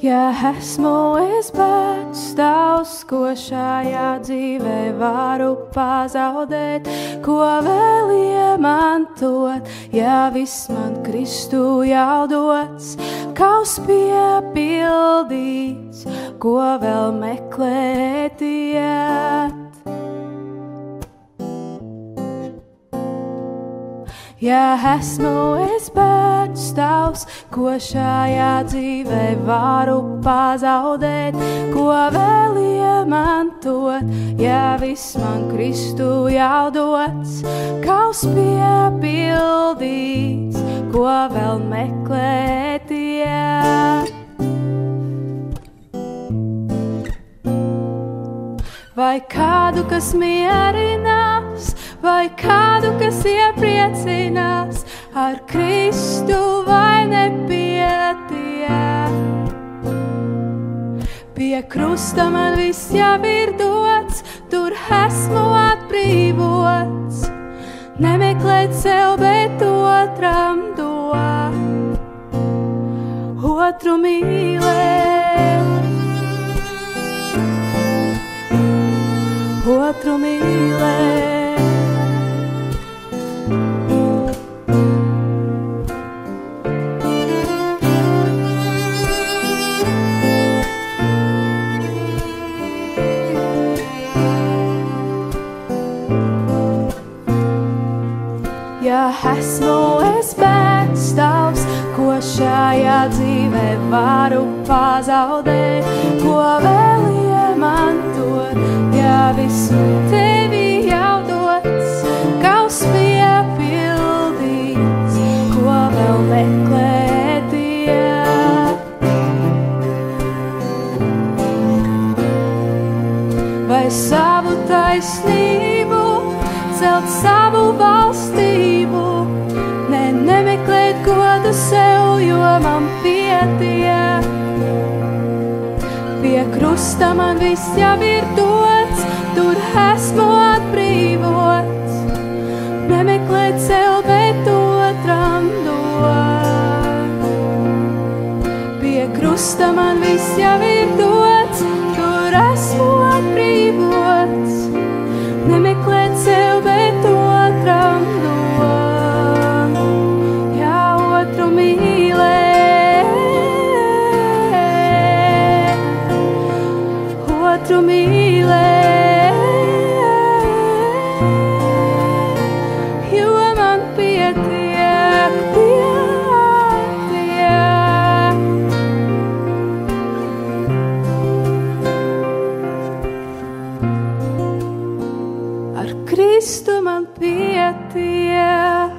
Ja esmu es bērns tavs, ko šajā dzīvē varu pazaudēt, ko vēl iemantot, ja viss man Kristu jau dots, kaus piepildīts, ko vēl meklēt iet. Ja esmu es bērns tavs, ko šajā dzīvē varu pazaudēt, ko vēl iemantot, ja viss man Kristu jau dots, kaus piepildīts, ko vēl meklēt iet. Vai kādu, kas mierinās, vai kādu, kas iepriecinās, ar Kristu vai nepietiek. Pie krusta man viss jau ir dots, tur esmu atbrīvots. Nemeklēt sev, bet otram dot, otru mīlēt. Otru mīlēt. Ja esmu es bērns tavs, ko šajā dzīvē varu pazaudēt, ko vēl iemantot, ja viss tevi jau dots, kaus piepildīts, ko vēl meklēt iet. Vai savu taisnību, celt savu valstību, nemeklēt godu sev, jo man pietiek. Pie krusta man viss jau ir dots, tur esmu atbrīvots. Nemeklēt sev, bet otram dot. Pie krusta man viss jau ir dots, tur esmu atbrīvots. Nemeklēt sev, bet otram dot. Jā, otru mīlēt. Otru mīlēt, jo man pietiek, pietiek. Ar Kristu man pietiek.